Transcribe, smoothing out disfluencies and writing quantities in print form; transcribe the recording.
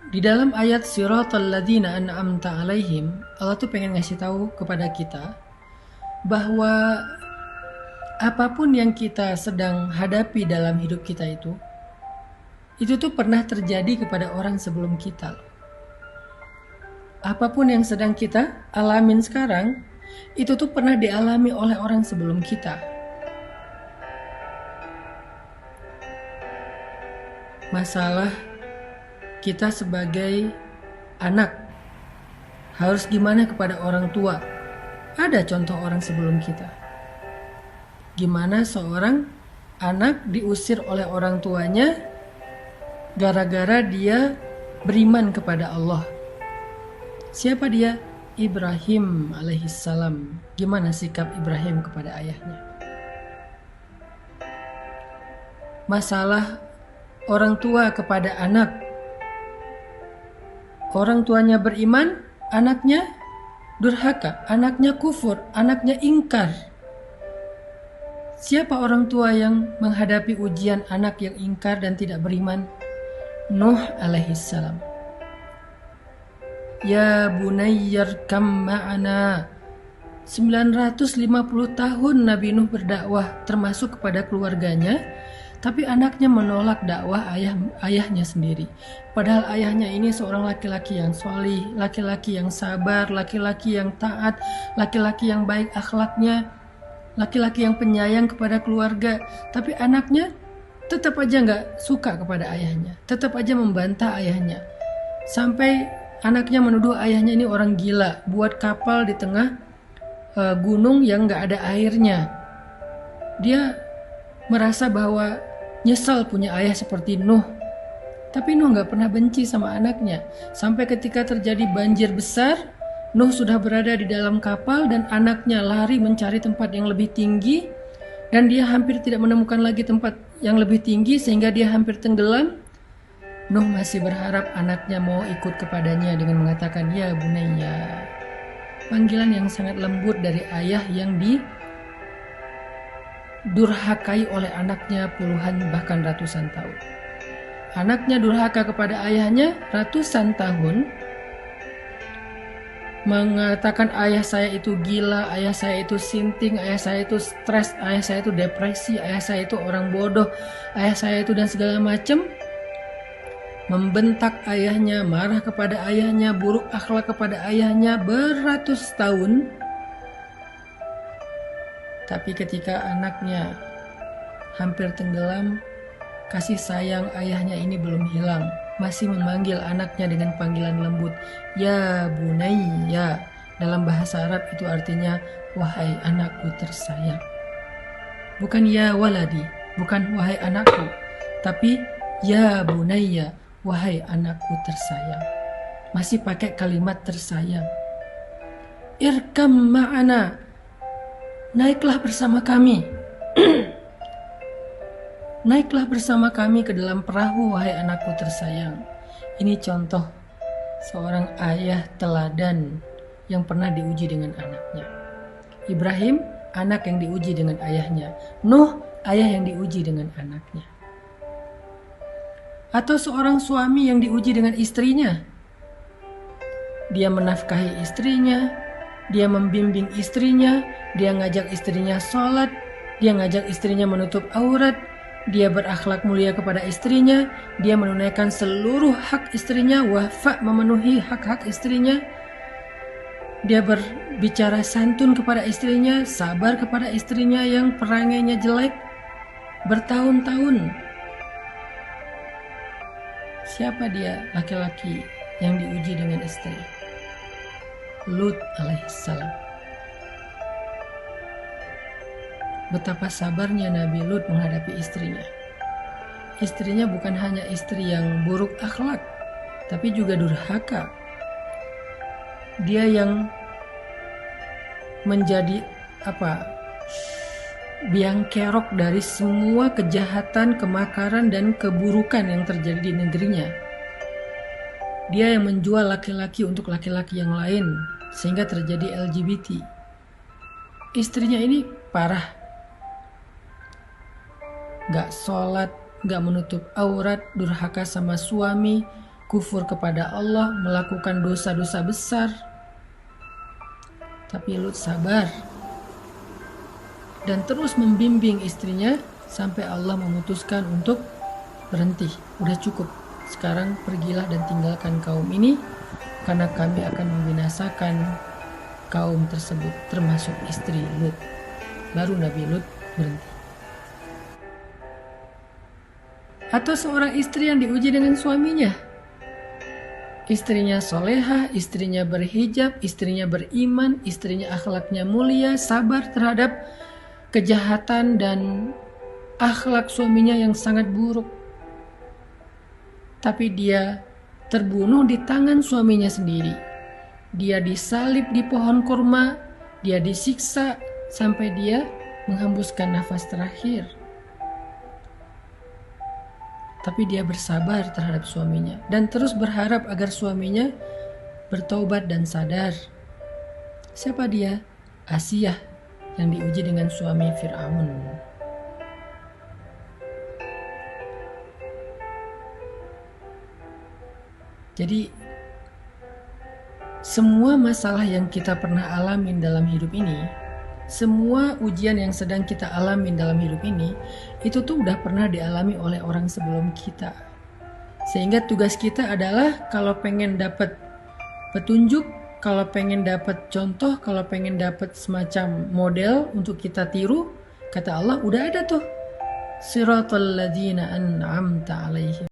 Di dalam ayat siratal ladzina an'amta alaihim, Allah tuh pengen ngasih tahu kepada kita bahwa apapun yang kita sedang hadapi dalam hidup kita itu tuh pernah terjadi kepada orang sebelum kita. Apapun yang sedang kita alamin sekarang, itu tuh pernah dialami oleh orang sebelum kita. Masalah kita sebagai anak harus gimana kepada orang tua. Ada contoh orang sebelum kita. Gimana seorang anak diusir oleh orang tuanya gara-gara dia beriman kepada Allah. Siapa dia? Ibrahim alaihissalam. Gimana sikap Ibrahim kepada ayahnya? Masalah orang tua kepada anak. Orang tuanya beriman, anaknya durhaka, anaknya kufur, anaknya ingkar. Siapa orang tua yang menghadapi ujian anak yang ingkar dan tidak beriman? Nuh alaihissalam. Ya bunayyarkam ma'ana. 950 tahun Nabi Nuh berdakwah termasuk kepada keluarganya, tapi anaknya menolak dakwah ayahnya sendiri. Padahal ayahnya ini seorang laki-laki yang solih, laki-laki yang sabar, laki-laki yang taat, laki-laki yang baik akhlaknya, laki-laki yang penyayang kepada keluarga. Tapi anaknya tetap aja gak suka kepada ayahnya, tetap aja membantah ayahnya. Sampai anaknya menuduh ayahnya ini orang gila, buat kapal di tengah gunung yang gak ada airnya. Dia merasa bahwa nyesal punya ayah seperti Nuh. Tapi Nuh gak pernah benci sama anaknya. Sampai ketika terjadi banjir besar, Nuh sudah berada di dalam kapal dan anaknya lari mencari tempat yang lebih tinggi, dan dia hampir tidak menemukan lagi tempat yang lebih tinggi sehingga dia hampir tenggelam. Nuh masih berharap anaknya mau ikut kepadanya dengan mengatakan, ya bunayya. Panggilan yang sangat lembut dari ayah yang durhakai oleh anaknya puluhan bahkan ratusan tahun. Anaknya durhaka kepada ayahnya ratusan tahun, mengatakan ayah saya itu gila, ayah saya itu sinting, ayah saya itu stres, ayah saya itu depresi, ayah saya itu orang bodoh, ayah saya itu dan segala macam. Membentak ayahnya, marah kepada ayahnya, buruk akhlak kepada ayahnya beratus tahun. Tapi ketika anaknya hampir tenggelam, kasih sayang ayahnya ini belum hilang. Masih memanggil anaknya dengan panggilan lembut, ya bunayya. Dalam bahasa Arab itu artinya, wahai anakku tersayang. Bukan ya waladi, bukan wahai anakku, tapi ya bunayya, wahai anakku tersayang. Masih pakai kalimat tersayang. Irkam ma'ana, naiklah bersama kami. Naiklah bersama kami ke dalam perahu, wahai anakku tersayang. Ini contoh seorang ayah teladan yang pernah diuji dengan anaknya. Ibrahim, anak yang diuji dengan ayahnya. Nuh, ayah yang diuji dengan anaknya. Atau seorang suami yang diuji dengan istrinya. Dia menafkahi istrinya, dia membimbing istrinya, dia ngajak istrinya sholat, dia ngajak istrinya menutup aurat, dia berakhlak mulia kepada istrinya, dia menunaikan seluruh hak istrinya, wafa memenuhi hak-hak istrinya, dia berbicara santun kepada istrinya, sabar kepada istrinya yang perangainya jelek bertahun-tahun. Siapa dia laki-laki yang diuji dengan istri? Lut alaihissalam. Betapa sabarnya Nabi Lut menghadapi istrinya. Istrinya bukan hanya istri yang buruk akhlak, tapi juga durhaka. Dia yang menjadi biang kerok dari semua kejahatan, kemakaran, dan keburukan yang terjadi di negerinya. Dia yang menjual laki-laki untuk laki-laki yang lain, sehingga terjadi LGBT. Istrinya ini parah. Gak sholat, gak menutup aurat, durhaka sama suami, kufur kepada Allah, melakukan dosa-dosa besar. Tapi Lut sabar dan terus membimbing istrinya sampai Allah memutuskan untuk berhenti. Udah cukup, sekarang pergilah dan tinggalkan kaum ini, karena kami akan membinasakan kaum tersebut, termasuk istri Lut. Baru Nabi Lut berhenti. Atau seorang istri yang diuji dengan suaminya. Istrinya solehah, istrinya berhijab, istrinya beriman, istrinya akhlaknya mulia, sabar terhadap kejahatan dan akhlak suaminya yang sangat buruk. Tapi dia terbunuh di tangan suaminya sendiri. Dia disalib di pohon kurma, dia disiksa sampai dia menghembuskan nafas terakhir. Tapi dia bersabar terhadap suaminya dan terus berharap agar suaminya bertaubat dan sadar. Siapa dia? Asiyah yang diuji dengan suami Fir'aun. Jadi semua masalah yang kita pernah alamin dalam hidup ini, semua ujian yang sedang kita alamin dalam hidup ini, itu tuh udah pernah dialami oleh orang sebelum kita. Sehingga tugas kita adalah kalau pengen dapat petunjuk, kalau pengen dapat contoh, kalau pengen dapat semacam model untuk kita tiru, kata Allah udah ada tuh. Siratal ladzina an'amta alaihim.